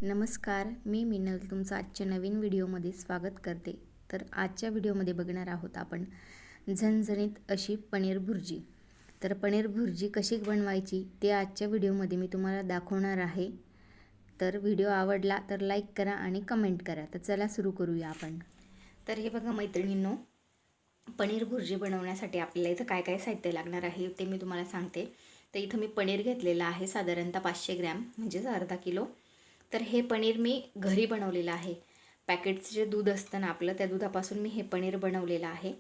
नमस्कार, मी मिनल तुमचं आजच्या नवीन व्हिडिओमध्ये स्वागत करते. तर आजच्या व्हिडिओमध्ये बघणार आहोत आपण झणझणीत अशी पनीर भुर्जी. तर पनीर भुर्जी कशी बनवायची ते आजच्या व्हिडिओमध्ये मी तुम्हाला दाखवणार आहे. तर व्हिडिओ आवडला तर लाईक करा आणि कमेंट करा. तर चला सुरू करूया आपण. तर हे बघा मैत्रिणींनो, पनीर भुर्जी बनवण्यासाठी आपल्याला इथं काय काय साहित्य लागणार आहे ते मी तुम्हाला सांगते. तर इथं मी पनीर घेतलेलं आहे साधारणतः 500 ग्रॅम म्हणजेच अर्धा किलो. तर हे पनीर मी घरी बनवलेलं आहे. पॅकेटचं जे दूध असतं ना आपलं, त्या दुधापासून मी हे पनीर बनवलेलं आहे.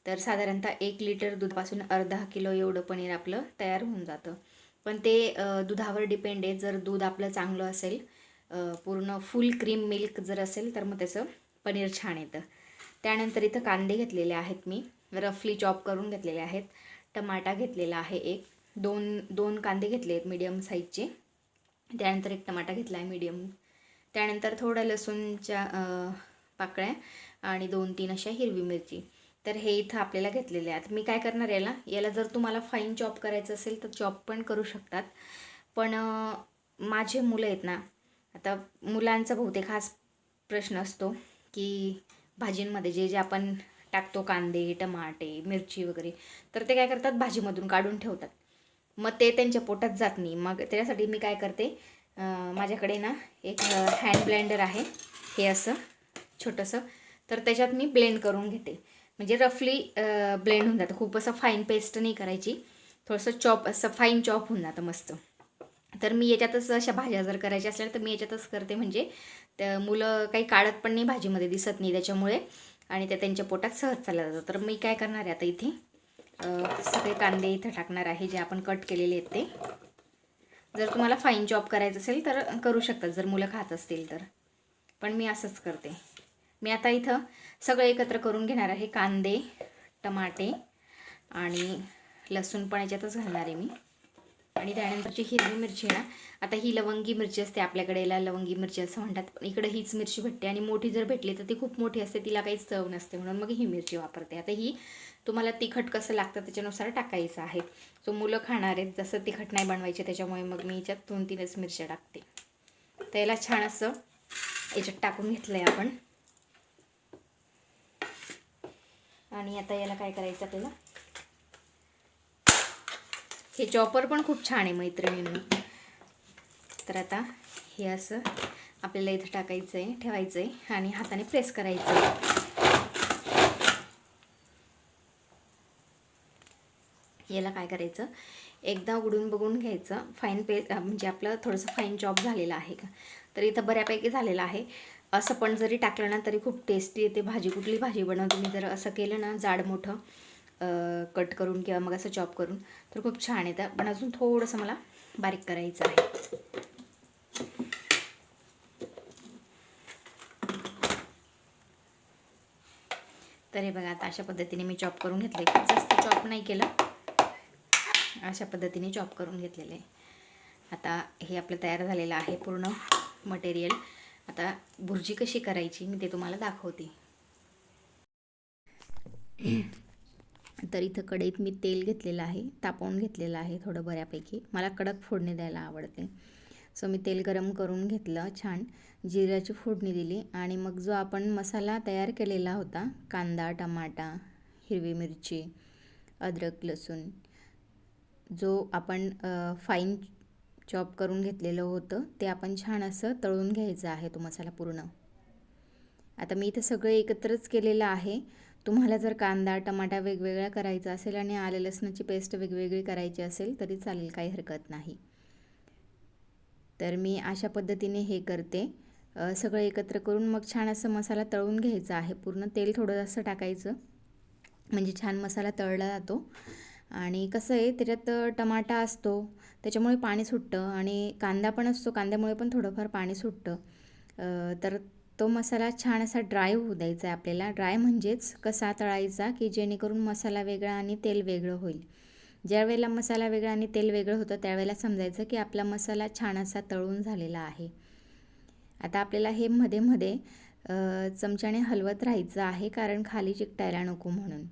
तर साधारणतः 1 लिटर दूधापासून अर्धा किलो एवढं पनीर आपलं तयार होऊन जातं. पण ते दुधावर डिपेंड आहे. जर दूध आपलं चांगलं असेल, पूर्ण फुल क्रीम मिल्क जर असेल तर मग त्याचं पनीर छान येतं. त्यानंतर इथं कांदे घेतलेले आहेत, मी रफली चॉप करून घेतलेले आहेत. टमाटा घेतलेला आहे, एक दोन कांदे घेतले आहेत मीडियम साईजचे. त्यानंतर एक टमाटा घेतला आहे मीडियम. त्यानंतर थोडं लसूणच्या पाकळ्या आणि 2-3 अशा हिरवी मिरची. तर हे इथं आपल्याला घेतलेले आहेत. मी काय करणार याला जर तुम्हाला फाईन चॉप करायचं असेल तर चॉप पण करू शकतात. पण माझे मुलं आहेत ना, आता मुलांचा बहुतेक हाच प्रश्न असतो की भाजींमध्ये जे जे आपण टाकतो कांदे, टमाटे, मिरची वगैरे, तर ते काय करतात भाजीमधून काढून ठेवतात. मग ते त्यांच्या पोटात जात नाही. मग त्याच्यासाठी मी काय करते, माझ्याकडे ना एक हँड ब्लेंडर आहे, हे असं छोटंसं. तर त्याच्यात मी ब्लेंड करून घेते. म्हणजे रफली ब्लेंड होऊन जातं. खूप असं फाईन पेस्ट नाही करायची, थोडंसं चॉप असं फाईन चॉप होऊन जातं मस्त. तर मी याच्यातच अशा भाज्या जर करायच्या असल्या तर मी याच्यातच करते. म्हणजे त्या मुलं काही काढत पण नाही, भाजीमध्ये दिसत नाही त्याच्यामुळे, आणि त्या त्यांच्या पोटात सहज चालला जातं. तर मी काय करणार आहे आता इथे, सगळे कांदे इथं टाकणार आहे जे आपण कट केलेले आहेत ते. जर तुम्हाला फाईन चॉप करायचं असेल तर करू शकतात, जर मुलं खात असतील तर. पण मी असंच करते. मी आता इथं सगळं एकत्र करून घेणार आहे. कांदे, टमाटे आणि लसूण पण याच्यातच घालणार आहे मी. आणि त्यानंतरची हिरवी मिरची ना, आता ही लवंगी मिरची असते आपल्याकडे, याला लवंगी मिरची असं म्हणतात. पण इकडे हीच मिरची भेटते, आणि मोठी जर भेटली तर ती खूप मोठी असते, तिला काहीच चव नसते, म्हणून मग ही मिरची वापरते. आता ही तुम्हाला तिखट कसं लागतं त्याच्यानुसार टाकायचं आहे. सो मुलं खाणार आहेत, जसं तिखट नाही बनवायचे, त्याच्यामुळे मग मी याच्यात 2-3च मिरच्या टाकते. तर याला छान असं याच्यात टाकून घेतलं आहे आपण. आणि आता याला काय करायचं आपल्याला, हे चॉपर पण खूप छान आहे मैत्रिणींनी. तर आता हे असं आपल्याला इथं टाकायचं आहे, ठेवायचं आहे आणि हाताने प्रेस करायचं आहे. याला काय करायचं, एकदा उघडून बघून घ्यायचं फाईन म्हणजे आपलं थोडंसं फाईन चॉप झालेलं आहे का. तर इथं बऱ्यापैकी झालेलं आहे. असं पण जरी टाकलं ना तरी खूप टेस्टी येते भाजी. कुठली भाजी बनवतो मी जर असं केलं ना, जाड मोठं कट करून किंवा मग असं चॉप करून, तर खूप छान येतं. पण अजून थोडंसं मला बारीक करायचं आहे. तर हे बघा, आता अशा पद्धतीने मी चॉप करून घेतले. जास्त चॉप नाही केलं, अशा पद्धतीने चॉप करून घेतलेले. आता हे आपलं तयार झालेलं आहे पूर्ण मटेरियल. आता भुर्जी कशी करायची मी ते तुम्हाला दाखवते. तर इथं कढईत मी तेल घेतलेलं आहे, तापवून घेतलेलं आहे थोडं बऱ्यापैकी. मला कडक फोडणी द्यायला आवडते. सो मी तेल गरम करून घेतलं, छान जिऱ्याची फोडणी दिली, आणि मग जो आपण मसाला तयार केलेला होता, कांदा, टमाटा, हिरवी मिरची, अद्रक, लसूण, जो आपण फाईन चॉप करून घेतलेलं होतं ते आपण छान असं तळून घ्यायचं आहे तो मसाला पूर्ण. आता मी इथं सगळं एकत्रच केलेलं आहे. तुम्हाला जर कांदा, टमाटा वेगवेगळा करायचा असेल आणि आलं लसणाची पेस्ट वेगवेगळी करायची असेल तरी चालेल, काही हरकत नाही. तर मी अशा पद्धतीने हे करते. सगळं एकत्र करून मग छान असं मसाला तळून घ्यायचा आहे. पूर्ण तेल थोडं जास्त टाकायचं म्हणजे छान मसाला तळला जातो. आणि कसं आहे, त्याच्यात टमाटा असतो त्याच्यामुळे पाणी सुटतं, आणि कांदा पण असतो, कांद्यामुळे पण थोडंफार पाणी सुटतं. तर तो मसाला छान असा ड्राय होऊ द्यायचा आहे आपल्याला. ड्राय म्हणजेच कसा तळायचा की जेणेकरून मसाला वेगळा आणि तेल वेगळं होईल. ज्या वेळेला मसाला वेगळा आणि तेल वेगळं होतं त्यावेळेला समजायचं की आपला मसाला छान असा तळून झालेला आहे. आता आपल्याला हे मध्ये मध्ये चमच्याने हलवत राहायचं आहे, कारण खाली चिकटायला नको म्हणून.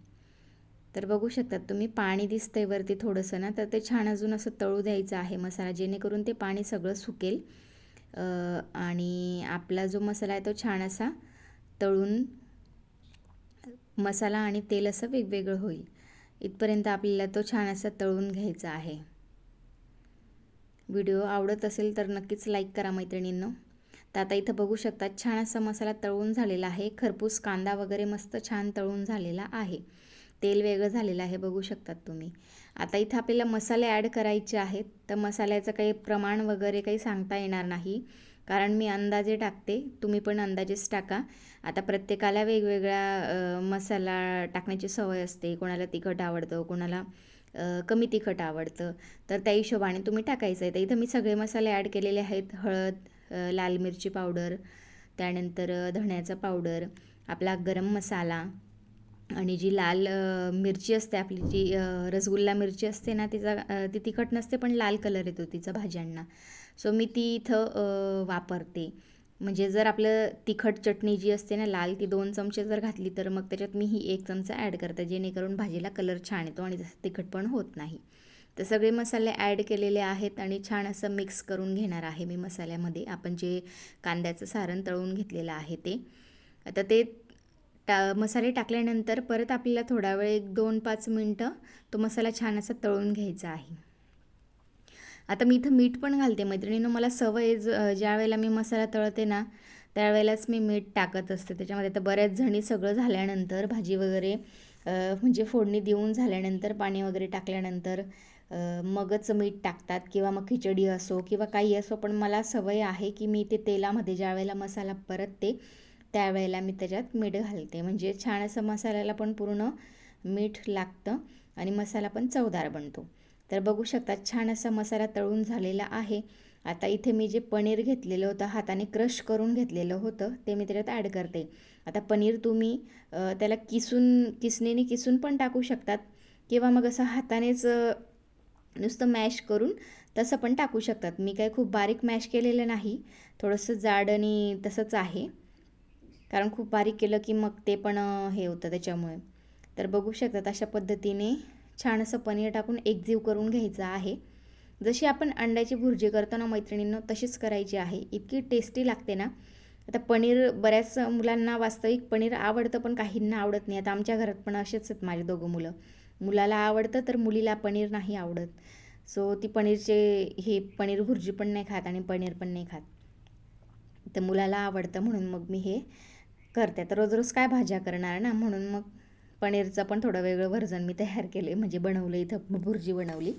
तर बघू शकतात तुम्ही, पाणी दिसतंय वरती थोडंसं ना, तर ते छान अजून असं तळू द्यायचं आहे मसाला, जेणेकरून ते पाणी सगळं सुकेल. आणि आपला जो मसाला आहे तो छान असा तळून मसाला आणि तेल असं वेगवेगळं होईल इथपर्यंत आपल्याला तो छान असा तळून घ्यायचा आहे. व्हिडिओ आवडत असेल तर नक्कीच लाईक करा मैत्रिणींनो. तर आता इथं बघू शकता छान असा मसाला तळून झालेला आहे. खरपूस कांदा वगैरे मस्त छान तळून झालेला आहे. तेल वेगळं झालेलं आहे बघू शकतात तुम्ही. आता इथं आपल्याला मसाले ॲड करायचे आहेत. तर मसाल्याचं काही प्रमाण वगैरे काही सांगता येणार नाही, कारण मी अंदाजे टाकते, तुम्ही पण अंदाजेच टाका. आता प्रत्येकाला वेगवेगळा मसाला टाकण्याची सवय असते. कोणाला तिखट आवडतं, कोणाला कमी तिखट आवडतं, तर त्या हिशोबाने तुम्ही टाकायचं आहे. तर इथं मी सगळे मसाले ॲड केलेले आहेत. हळद, लाल मिरची पावडर, त्यानंतर धण्याचा पावडर, आपला गरम मसाला आणि जी लाल मिरची असते आपली, जी रसगुल्ला मिरची असते ना, तिचा ती तिखट नसते पण लाल कलर येतो तिचा भाज्यांना. सो मी ती इथं वापरते. म्हणजे जर आपलं तिखट चटणी जी असते ना लाल, ती 2 चमचे जर घातली तर मग त्याच्यात मी ही 1 चमचा ॲड करते, जेणेकरून भाजीला कलर छान येतो आणि जास्त तिखट पण होत नाही. तर सगळे मसाले ॲड केलेले आहेत आणि छान असं मिक्स करून घेणार आहे मी मसाल्यामध्ये. आपण जे कांद्याचं सारण तळून घेतलेलं आहे ते. आता ते मसाले टाकल्यानंतर परत आपल्याला थोडा वेळ 1-2-5 मिनटं तो मसाला छान असा तळून घ्यायचा आहे. आता मी इथं मीठ पण घालते मैत्रिणींनो. मला सवय ज्या वेळेला मी मसाला तळते ना, त्यावेळेलाच मी मीठ टाकत असते त्याच्यामध्ये. तर बऱ्याच जणी सगळं झाल्यानंतर भाजी वगैरे म्हणजे फोडणी देऊन झाल्यानंतर पाणी वगैरे टाकल्यानंतर मगच मीठ टाकतात, किंवा मग खिचडी असो किंवा काही असो. पण मला सवय आहे की मी ते तेलामध्ये ज्या वेळेला मसाला परतते त्यावेळेला मी त्याच्यात मीठ घालते, म्हणजे छान असं मसाल्याला पण पूर्ण मीठ लागतं आणि मसाला पण चवदार बनतो. तर बघू शकता छान असा मसाला तळून झालेला आहे. आता इथे मी जे पनीर घेतलेलं होतं, हाताने क्रश करून घेतलेलं होतं, ते मी त्याच्यात ॲड करते. आता पनीर तुम्ही त्याला किसणीने किसून पण टाकू शकतात, किंवा मग असं हातानेच नुसतं मॅश करून तसं पण टाकू शकतात. मी काही खूप बारीक मॅश केलेलं नाही, थोडंसं जाड आणि तसंच आहे, कारण खूप बारीक केलं की मग ते पण हे होतं त्याच्यामुळे. तर बघू शकतात अशा पद्धतीने छान असं पनीर टाकून एकजीव करून घ्यायचं आहे. जशी आपण अंड्याची भुर्जी करतो ना मैत्रिणींनो, तशीच करायची आहे. इतकी टेस्टी लागते ना. आता पनीर बऱ्याच मुलांना वास्तविक पनीर आवडतं, पण काहींना आवडत नाही. आता आमच्या घरात पण असेच आहेत माझे 2 मुलं. मुलाला आवडतं तर मुलीला पनीर नाही आवडत. सो ती हे पनीर भुर्जी पण नाही खात आणि पनीर पण नाही खात. तर मुलाला आवडतं म्हणून मग मी हे करते. तर रोज रोज काय भाज्या करणार ना, म्हणून मग पनीरचं पण थोडं वेगळं व्हर्जन मी तयार केले, म्हणजे बनवलं. इथं भुर्जी बनवली.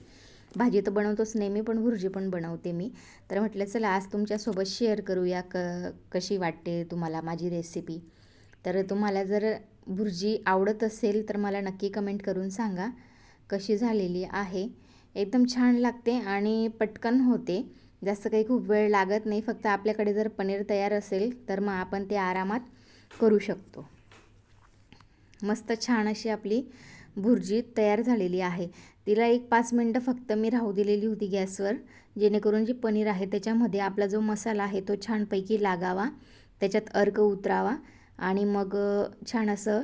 भाजी तर बनवतोच नेहमी, पण भुर्जी पण बनवते मी. तर म्हटलं चला आज तुमच्यासोबत शेअर करूया कशी वाटते तुम्हाला माझी रेसिपी. तर तुम्हाला जर भुर्जी आवडत असेल तर मला नक्की कमेंट करून सांगा कशी झालेली आहे. एकदम छान लागते आणि पटकन होते. जास्त काही खूप वेळ लागत नाही. फक्त आपल्याकडे जर पनीर तयार असेल तर मग आपण ते आरामात करू शकतो. मस्त छान अशी आपली भुर्जी तयार झालेली आहे. तिला 1-5 मिनटं फक्त मी राहू दिलेली होती गॅसवर, जेणेकरून जी पनीर आहे त्याच्यामध्ये आपला जो मसाला आहे तो छानपैकी लागावा, त्याच्यात अर्क उतरावा आणि मग छान असं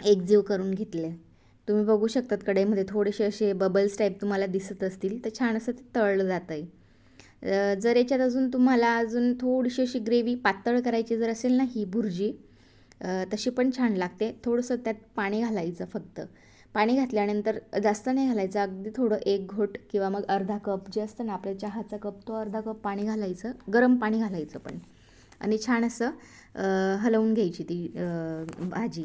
एकजीव करून घेतले. तुम्ही बघू शकतात कढईमध्ये थोडेसे असे बबल्स टाईप तुम्हाला दिसत असतील, तर छान असं ते तळलं जातं आहे. जर याच्यात तुम्हाला थोडीशी अशी ग्रेव्ही पातळ करायची जर असेल ना ही भुर्जी, तशी पण छान लागते. थोडंसं त्यात पाणी घालायचं फक्त. पाणी घातल्यानंतर जास्त नाही घालायचं, अगदी थोडं 1 घोट किंवा मग अर्धा कप जे असतं ना आपल्या चहाचा कप, तो अर्धा कप पाणी घालायचं, गरम पाणी घालायचं पण, आणि छान असं हलवून घ्यायची ती भाजी.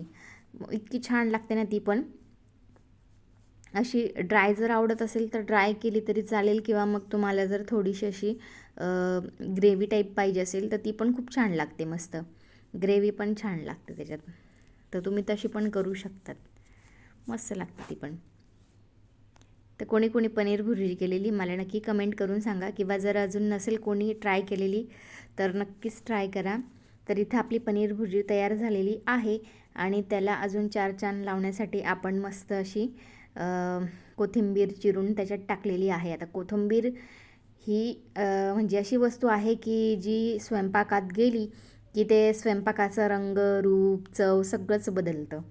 इतकी छान लागते ना ती पण. अशी ड्राय जर आवडत असेल तर ड्राय केली तरी चालेल, किंवा मग तुम्हाला जर थोडीशी अशी ग्रेव्ही टाईप पाहिजे असेल तर ती पण खूप छान लागते. मस्त ग्रेव्ही पण छान लागते त्याच्यात, तर तुम्ही तशी पण करू शकतात. मस्त लागते ती पण. तर कोणी कोणी पनीर भुर्जी केलेली मला नक्की कमेंट करून सांगा, किंवा जर अजून नसेल कोणी ट्राय केलेली तर नक्कीच ट्राय करा. तर इथं आपली पनीर भुर्जी तयार झालेली आहे आणि त्याला अजून 4 चांद लावण्यासाठी आपण मस्त अशी कोथिंबीर चिरून त्याच्यात टाकलेली आहे. आता कोथिंबीर ही म्हणजे अशी वस्तू आहे की जी स्वयंपाकात गेली की ते स्वयंपाकाचा रंग, रूप, चव सगळंच बदलतं.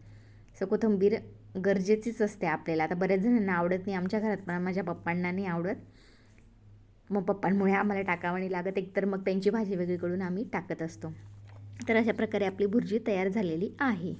सो कोथिंबीर गरजेचीच असते आपल्याला. आता बऱ्याच जणांना आवडत नाही, आमच्या घरात पण माझ्या पप्पांना नाही आवडत. मग पप्पांमुळे आम्हाला टाकावं नाही लागत, एकतर मग त्यांची भाजी वेगळी करून आम्ही टाकत असतो. तर अशा प्रकारे आपली भुर्जी तयार झालेली आहे.